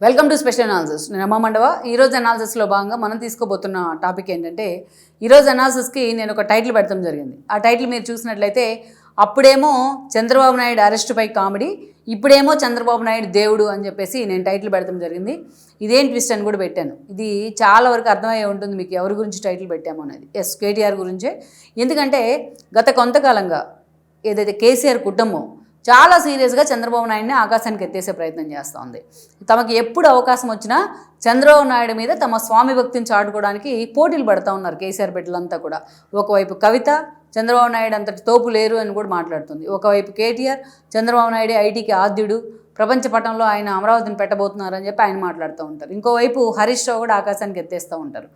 Welcome to special analysis. నేను అమ్మ మండవ. ఈరోజు అనాలిసిస్లో భాగంగా మనం తీసుకోబోతున్న టాపిక్ ఏంటంటే, ఈరోజు అనాలిసిస్కి నేను ఒక టైటిల్ పెట్టడం జరిగింది. ఆ టైటిల్ మీరు చూసినట్లయితే, అప్పుడేమో చంద్రబాబు నాయుడు అరెస్టుపై కామెడీ, ఇప్పుడేమో చంద్రబాబు నాయుడు దేవుడు అని చెప్పేసి నేను టైటిల్ పెడతాం జరిగింది. ఇదేం ట్విస్ట్ అని కూడా పెట్టాను. ఇది చాలా వరకు అర్థమయ్యే ఉంటుంది మీకు ఎవరి గురించి టైటిల్ పెట్టామో అనేది. కేటీఆర్ గురించే. ఎందుకంటే గత కొంతకాలంగా ఏదైతే కేసీఆర్ కుటుంబం చాలా సీరియస్గా చంద్రబాబు నాయుడిని ఆకాశానికి ఎత్తేసే ప్రయత్నం చేస్తూ ఉంది. తమకు ఎప్పుడు అవకాశం వచ్చినా చంద్రబాబు నాయుడు మీద తమ స్వామి భక్తిని చాటుకోవడానికి పోటీలు పడుతూ ఉన్నారు కేసీఆర్ బిడ్డలంతా కూడా. ఒకవైపు కవిత చంద్రబాబు నాయుడు అంతటి తోపు లేరు అని కూడా మాట్లాడుతుంది. ఒకవైపు కేటీఆర్ చంద్రబాబు నాయుడు ఐటీకి ఆద్యుడు, ప్రపంచ పటంలో ఆయన అమరావతిని పెట్టబోతున్నారని చెప్పి ఆయన మాట్లాడుతూ ఉంటారు. ఇంకోవైపు హరీష్ రావు కూడా ఆకాశానికి ఎత్తేస్తూ ఉంటారు.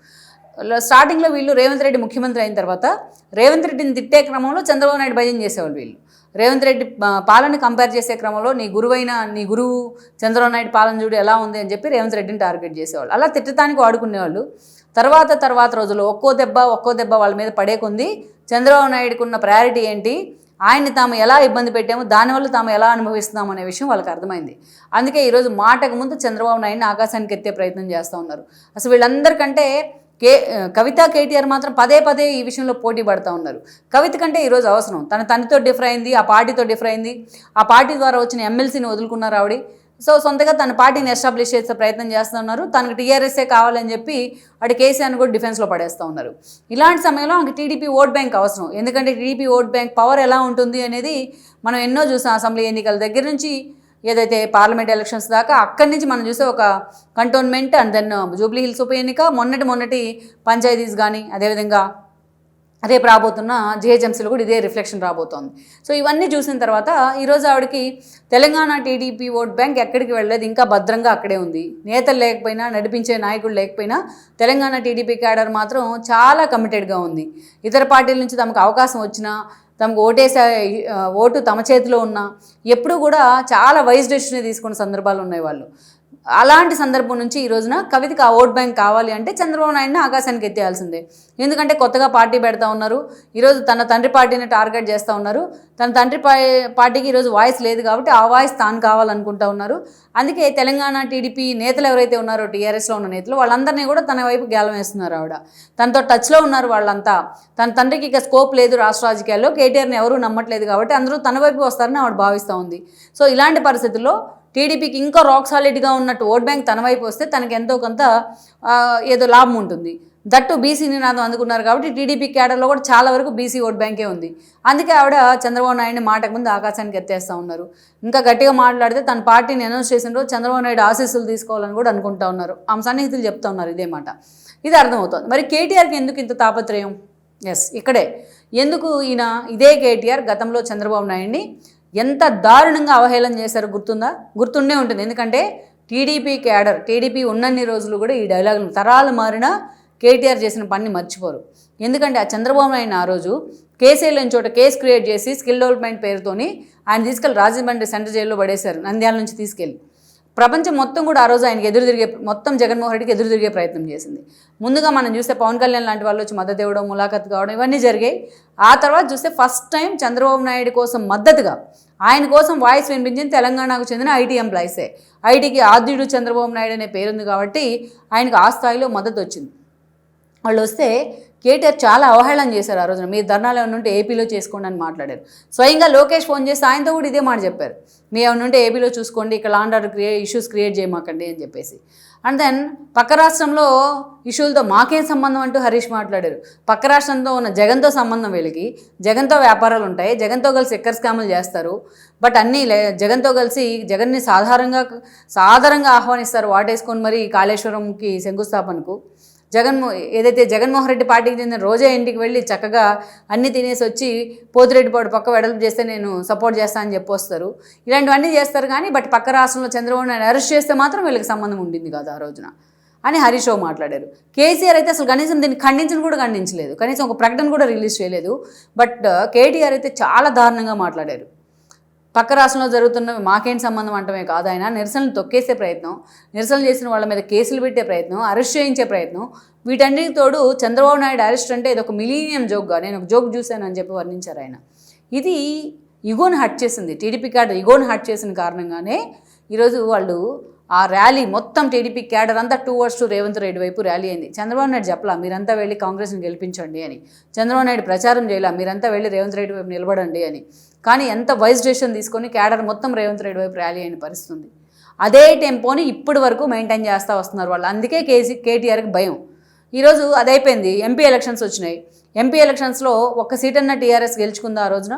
స్టార్టింగ్లో వీళ్ళు రేవంత్ రెడ్డి ముఖ్యమంత్రి అయిన తర్వాత రేవంత్ రెడ్డిని తిట్టే క్రమంలో చంద్రబాబు నాయుడు భయం చేసేవాళ్ళు. వీళ్ళు రేవంత్ రెడ్డి పాలన కంపేర్ చేసే క్రమంలో నీ గురువు చంద్రబాబు నాయుడు పాలన చూడు ఎలా ఉంది అని చెప్పి రేవంత్ రెడ్డిని టార్గెట్ చేసేవాళ్ళు. అలా తిట్టడానికి వాడుకునేవాళ్ళు. తర్వాత రోజుల్లో ఒక్కో దెబ్బ వాళ్ళ మీద పడే కొంది చంద్రబాబు నాయుడుకు ఉన్న ప్రయారిటీ ఏంటి, ఆయన్ని తాము ఎలా ఇబ్బంది పెట్టాము, దానివల్ల తాము ఎలా అనుభవిస్తున్నాము అనే విషయం వాళ్ళకి అర్థమైంది. అందుకే ఈరోజు మాటకు ముందు చంద్రబాబు నాయుడిని ఆకాశానికి ఎత్తే ప్రయత్నం చేస్తూ ఉన్నారు. అసలు వీళ్ళందరికంటే కవిత కేటీఆర్ మాత్రం పదే ఈ విషయంలో పోటీ పడుతూ ఉన్నారు. కవిత కంటే ఈరోజు అవసరం తన తండ్రితో డిఫర్ అయింది, ఆ పార్టీతో డిఫర్ అయింది, ఆ పార్టీ ద్వారా వచ్చిన ఎమ్మెల్సీని వదులుకున్నారు ఆవిడ. సో సొంతగా తన పార్టీని ఎస్టాబ్లిష్ చేసే ప్రయత్నం చేస్తున్నారు. తనకు టీఆర్ఎస్ఏ కావాలని చెప్పి అటు కేసీఆర్ని కూడా డిఫెన్స్లో పడేస్తూ ఉన్నారు. ఇలాంటి సమయంలో ఆమెకు టీడీపీ ఓట్ బ్యాంక్ అవసరం. ఎందుకంటే టీడీపీ ఓట్ బ్యాంక్ పవర్ ఎలా ఉంటుంది అనేది మనం ఎన్నో చూసాం. అసెంబ్లీ ఎన్నికల దగ్గర నుంచి ఏదైతే పార్లమెంట్ ఎలక్షన్స్ దాకా అక్కడి నుంచి మనం చూసే ఒక cantonment and then Jubilee Hills ఉప ఎన్నిక, మొన్నటి పంచాయతీస్ కానీ, అదేవిధంగా రేపు రాబోతున్న జిహెచ్ఎంసీలో కూడా ఇదే రిఫ్లెక్షన్ రాబోతోంది. సో ఇవన్నీ చూసిన తర్వాత ఈరోజు ఆవిడకి తెలంగాణ టీడీపీ ఓట్ బ్యాంక్ ఎక్కడికి వెళ్ళలేదు, ఇంకా భద్రంగా అక్కడే ఉంది. నేతలు లేకపోయినా, నడిపించే నాయకులు లేకపోయినా తెలంగాణ టీడీపీ క్యాడర్ మాత్రం చాలా కమిటెడ్గా ఉంది. ఇతర పార్టీల నుంచి తమకు అవకాశం వచ్చినా, తమకు ఓటు తమ చేతిలో ఉన్నా ఎప్పుడూ కూడా చాలా వైజ్ డెసిషన్ తీసుకున్న సందర్భాలు ఉన్నాయి వాళ్ళు. అలాంటి సందర్భం నుంచి ఈ రోజున కవితకి ఆ ఓట్ బ్యాంక్ కావాలి అంటే చంద్రబాబు నాయుడిని ఆకాశానికి ఎత్తేయాల్సిందే. ఎందుకంటే కొత్తగా పార్టీ పెడతా ఉన్నారు. ఈరోజు తన తండ్రి పార్టీని టార్గెట్ చేస్తూ ఉన్నారు. తన తండ్రి పార్టీకి ఈరోజు వాయిస్ లేదు కాబట్టి ఆ వాయిస్ తాను కావాలనుకుంటూ ఉన్నారు. అందుకే తెలంగాణ టీడీపీ నేతలు ఎవరైతే ఉన్నారో, టీఆర్ఎస్లో ఉన్న నేతలు, వాళ్ళందరినీ కూడా తన వైపు గేలం వేస్తున్నారు ఆవిడ. తనతో టచ్లో ఉన్నారు వాళ్ళంతా. తన తండ్రికి ఇక స్కోప్ లేదు రాష్ట్ర రాజకీయాల్లో, కేటీఆర్ని ఎవరూ నమ్మట్లేదు కాబట్టి అందరూ తన వైపు వస్తారని ఆవిడ భావిస్తూ ఉంది. సో ఇలాంటి పరిస్థితుల్లో టీడీపీకి ఇంకా రాక్ సాలిడ్గా ఉన్నట్టు ఓట్ బ్యాంక్ తన వైపు వస్తే తనకి ఎంతో కొంత ఏదో లాభం ఉంటుంది. దట్టు బీసీ నినాదం అందుకున్నారు కాబట్టి టీడీపీ క్యాడర్లో కూడా చాలా వరకు బీసీ ఓట్ బ్యాంకే ఉంది. అందుకే ఆవిడ చంద్రబాబు నాయుడిని మాటకు ముందు ఆకాశానికి ఎత్తేస్తూ ఉన్నారు. ఇంకా గట్టిగా మాట్లాడితే తన పార్టీని అనౌన్స్ చేసిన రోజు చంద్రబాబు నాయుడు ఆశీస్సులు తీసుకోవాలని కూడా అనుకుంటా ఉన్నారు. ఆమె సన్నిహితులు చెప్తా ఉన్నారు ఇదే మాట. ఇది అర్థమవుతుంది. మరి కేటీఆర్కి ఎందుకు ఇంత తాపత్రయం? ఇక్కడే ఎందుకు ఈయన ఇదే కేటీఆర్ గతంలో చంద్రబాబు నాయుడిని ఎంత దారుణంగా అవహేళన చేశారో గుర్తుండే ఉంటుంది. ఎందుకంటే టీడీపీ క్యాడర్, టీడీపీ ఉన్నన్ని రోజులు కూడా ఈ డైలాగులు తరాలు మారినా కేటీఆర్ చేసిన పని మర్చిపోరు. ఎందుకంటే ఆ చంద్రబాబు నాయుడు ఆ రోజు కేసీఆర్లోని చోట కేసు క్రియేట్ చేసి స్కిల్ డెవలప్మెంట్ పేరుతోని ఆయన తీసుకెళ్ళి రాజమండ్రి సెంట్రల్ జైల్లో పడేశారు, నంద్యాల నుంచి తీసుకెళ్ళి. ప్రపంచం మొత్తం కూడా ఆ రోజు ఆయనకి మొత్తం జగన్మోహన్ రెడ్డికి ఎదురు తిరిగే ప్రయత్నం చేసింది. ముందుగా మనం చూస్తే పవన్ కళ్యాణ్ లాంటి వాళ్ళు వచ్చి మద్దతు ఇవ్వడం, ములాఖత్ కావడం, ఇవన్నీ జరిగాయి. ఆ తర్వాత చూస్తే ఫస్ట్ టైం చంద్రబాబు నాయుడు కోసం మద్దతుగా ఆయన కోసం వాయిస్ వినిపించింది తెలంగాణకు చెందిన ఐటీ ఎంప్లాయీసే. ఐటీకి ఆద్యుడు చంద్రబాబు నాయుడు అనే పేరుంది కాబట్టి ఆయనకు ఆ స్థాయిలో మద్దతు వచ్చింది. వాళ్ళు వస్తే కేటీఆర్ చాలా అవహేళన చేశారు. ఆ రోజున మీరు ధర్నాలు ఏమైనా ఉంటే ఏపీలో చేసుకోండి అని మాట్లాడారు. స్వయంగా లోకేష్ ఫోన్ చేసి ఆయనతో కూడా ఇదే మాట చెప్పారు, మీ ఏమైనా ఉంటే ఏపీలో చూసుకోండి, ఇక్కడ లాండ్ ఆర్డర్ ఇష్యూస్ క్రియేట్ చేయమాకండి అని చెప్పేసి. అండ్ దెన్ పక్క రాష్ట్రంలో ఇష్యూలతో మాకేం సంబంధం అంటూ హరీష్ మాట్లాడారు. పక్క రాష్ట్రంతో ఉన్న జగన్తో సంబంధం వీళ్ళకి, జగన్తో వ్యాపారాలు ఉంటాయి, జగన్తో కలిసి ఎక్కర్ స్కాములు చేస్తారు. బట్ అన్నీ జగన్తో కలిసి జగన్ని సాధారణంగా ఆహ్వానిస్తారు వాటేసుకొని మరి కాళేశ్వరంకి శంకుస్థాపనకు. ఏదైతే జగన్మోహన్ రెడ్డి పార్టీకి చెందిన రోజా ఇంటికి వెళ్ళి చక్కగా అన్నీ తినేసి వచ్చి పోతిరెడ్డిపాడు పక్క వెడల్పు చేస్తే నేను సపోర్ట్ చేస్తాను అని చెప్పి వస్తారు. ఇలాంటివన్నీ చేస్తారు కానీ బట్ పక్క రాష్ట్రంలో చంద్రబాబు నాయుడు అరెస్ట్ చేస్తే మాత్రం వీళ్ళకి సంబంధం ఉండింది కాదు ఆ రోజున అని హరీష్ రావు మాట్లాడారు. కేసీఆర్ అయితే అసలు కనీసం దీన్ని ఖండించలేదు, కనీసం ఒక ప్రకటన కూడా రిలీజ్ చేయలేదు. బట్ కేటీఆర్ అయితే చాలా దారుణంగా మాట్లాడారు. పక్క రాష్ట్రంలో జరుగుతున్నవి మాకేం సంబంధం అంటమే కాదు, ఆయన నిరసనలు తొక్కేసే ప్రయత్నం, నిరసనలు చేసిన వాళ్ళ మీద కేసులు పెట్టే ప్రయత్నం, అరెస్ట్ చేయించే ప్రయత్నం, వీటన్నిటి తోడు చంద్రబాబు నాయుడు అరెస్ట్ అంటే ఇది ఒక మిలీనియం జోక్గా నేను ఒక జోక్ చూశానని చెప్పి వర్ణించారు ఆయన. ఇది ఇగోని హట్ చేసింది, టీడీపీ కార్డు ఇగోని హట్ చేసిన కారణంగానే ఈరోజు వాళ్ళు ఆ ర్యాలీ మొత్తం టీడీపీ క్యాడర్ అంతా టువర్డ్స్ రేవంత్ రెడ్డి వైపు ర్యాలీ అయింది. చంద్రబాబు నాయుడు చెప్పలా మీరంతా వెళ్ళి కాంగ్రెస్ని గెలిపించండి అని, చంద్రబాబు నాయుడు ప్రచారం చేయాల మీరంతా వెళ్ళి రేవంత్ రెడ్డి వైపు నిలబడండి అని. కానీ ఎంత వైస్ డెసిషన్ తీసుకొని క్యాడర్ మొత్తం రేవంత్ రెడ్డి వైపు ర్యాలీ అయిన పరిస్థితి ఉంది. అదే టెంపోని ఇప్పటి వరకు మెయింటైన్ చేస్తూ వస్తున్నారు వాళ్ళు. అందుకే కేటీఆర్కి భయం. ఈరోజు అది అయిపోయింది. ఎంపీ ఎలక్షన్స్ వచ్చినాయి. ఎంపీ ఎలక్షన్స్లో ఒక్క సీట్ అన్న టీఆర్ఎస్ గెలుచుకుందా ఆ రోజున?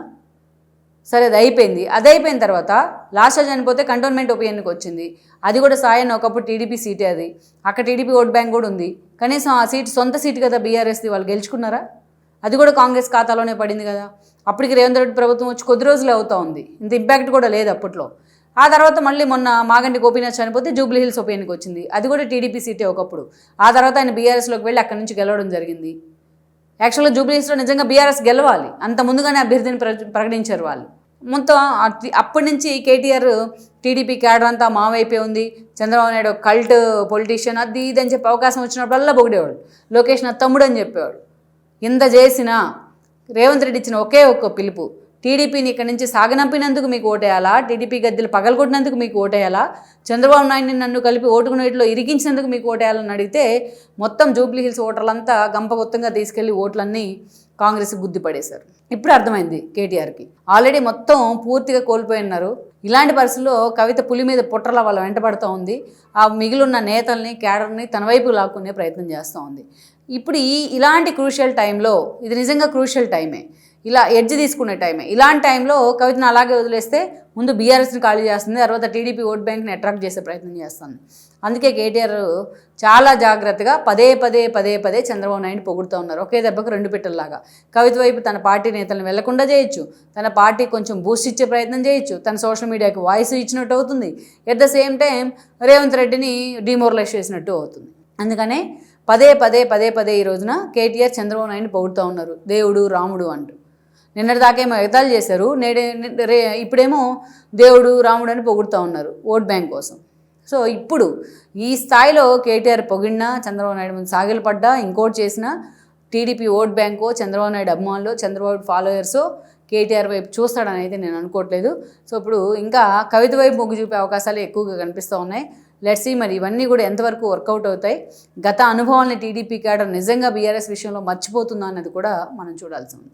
సరే అది అయిపోయింది. అది అయిపోయిన తర్వాత లాస్ట్లో చనిపోతే కంటోన్మెంట్ ఉప ఎన్నిక వచ్చింది. అది కూడా సాయన్న ఒకప్పుడు టీడీపీ సీటే అది. అక్కడ టీడీపీ ఓట్ బ్యాంక్ కూడా ఉంది. కనీసం ఆ సీటు సొంత సీటు కదా బీఆర్ఎస్ది, వాళ్ళు గెలుచుకున్నారా? అది కూడా కాంగ్రెస్ ఖాతాలోనే పడింది కదా. అప్పటికి రేవంత్ రెడ్డి ప్రభుత్వం వచ్చి కొద్ది రోజులు అవుతూ ఉంది. ఇంత ఇంపాక్ట్ కూడా లేదు అప్పట్లో. ఆ తర్వాత మళ్ళీ మొన్న మాగంటి గోపీనాథ్ చనిపోతే జూబ్లీ హిల్స్ ఉప ఎన్నిక వచ్చింది. అది కూడా టీడీపీ సీటే ఒకప్పుడు. ఆ తర్వాత ఆయన బీఆర్ఎస్లోకి వెళ్ళి అక్కడి నుంచి గెలవడం జరిగింది. యాక్చువల్గా జూబ్లీ హిల్స్లో నిజంగా బీఆర్ఎస్ గెలవాలి, అంత ముందుగానే అభ్యర్థిని ప్రకటించారు వాళ్ళు. మొత్తం అప్పటి నుంచి కేటీఆర్ టీడీపీ క్యాడర్ అంతా మా వైపే ఉంది, చంద్రబాబు నాయుడు కల్ట్ పొలిటీషియన్ అది ఇది అని చెప్పి అవకాశం వచ్చినప్పుడల్లా పొగిడేవాడు. లోకేష్ నా తమ్ముడు అని చెప్పేవాడు. ఇంత చేసినా రేవంత్ రెడ్డి ఇచ్చిన ఒకే ఒక్క పిలుపు, టీడీపీని ఇక్కడి నుంచి సాగనంపినందుకు మీకు ఓటేయాలా, టీడీపీ గద్దెలు పగలగొట్టినందుకు మీకు ఓటేయాలా, చంద్రబాబు నాయుడిని నన్ను కలిపి ఓటుకు నోటిలో ఇరికించినందుకు మీకు ఓటేయాలని అడిగితే మొత్తం జూబ్లీ హిల్స్ ఓటర్లంతా గంపగొత్తంగా తీసుకెళ్లి ఓట్లన్నీ కాంగ్రెస్కి గుద్దిపడేశారు. ఇప్పుడు అర్థమైంది కేటీఆర్కి. ఆల్రెడీ మొత్తం పూర్తిగా కోల్పోయి ఉన్నారు. ఇలాంటి పరిస్థితుల్లో కవిత పులి మీద పుట్రలా వాళ్ళ వెంటబడుతూ ఉంది. ఆ మిగిలిన్న నేతల్ని క్యాడర్ని తన వైపు లాక్కునే ప్రయత్నం చేస్తూ ఉంది. ఇప్పుడు ఇలాంటి క్రూషియల్ టైంలో, ఇది నిజంగా క్రూషియల్ టైమే, ఇలా ఎడ్జ్ తీసుకునే టైమే. ఇలాంటి టైంలో కవితను అలాగే వదిలేస్తే ముందు బీఆర్ఎస్ని ఖాళీ చేస్తుంది, తర్వాత టీడీపీ ఓట్ బ్యాంక్ని అట్రాక్ట్ చేసే ప్రయత్నం చేస్తుంది. అందుకే కేటీఆర్ చాలా జాగ్రత్తగా పదే పదే చంద్రబాబు నాయుడు పొగుడుతూ ఉన్నారు. ఒకే దెబ్బకు రెండు పిట్టల్లాగా. కవిత వైపు తన పార్టీ నేతలను వెళ్లకుండా చేయొచ్చు, తన పార్టీ కొంచెం బూస్ట్ ఇచ్చే ప్రయత్నం చేయొచ్చు, తన సోషల్ మీడియాకి వాయిస్ ఇచ్చినట్టు అవుతుంది, at the same time Revanth రెడ్డిని డిమోరలైజ్ చేసినట్టు అవుతుంది. అందుకనే పదే ఈ రోజున కేటీఆర్ చంద్రబాబు నాయుడిని పొగుడుతూ ఉన్నారు దేవుడు రాముడు అంటూ. నిన్నటిదాకేమో ఎగతాళి చేశారు, ఇప్పుడేమో దేవుడు రాముడు అని పొగుడుతూ ఉన్నారు ఓట్ బ్యాంక్ కోసం. సో ఇప్పుడు ఈ స్థాయిలో కేటీఆర్ పొగిడినా, చంద్రబాబు నాయుడు ముందు సాగిలపడ్డా, ఇంకోటి చేసినా టీడీపీ ఓట్ బ్యాంకో, చంద్రబాబు నాయుడు అభిమానులు, చంద్రబాబు ఫాలోయర్సో కేటీఆర్ వైపు చూస్తాడని అయితే నేను అనుకోవట్లేదు. సో ఇప్పుడు ఇంకా కవిత వైపు మొగ్గు చూపే అవకాశాలు ఎక్కువగా కనిపిస్తూ ఉన్నాయి. లెట్స్ సీ మరి ఇవన్నీ కూడా ఎంతవరకు వర్కౌట్ అవుతాయి. గత అనుభవాల్ని టీడీపీ క్యాడర్ నిజంగా బీఆర్ఎస్ విషయంలో మర్చిపోతుందా అన్నది కూడా మనం చూడాల్సి ఉంది.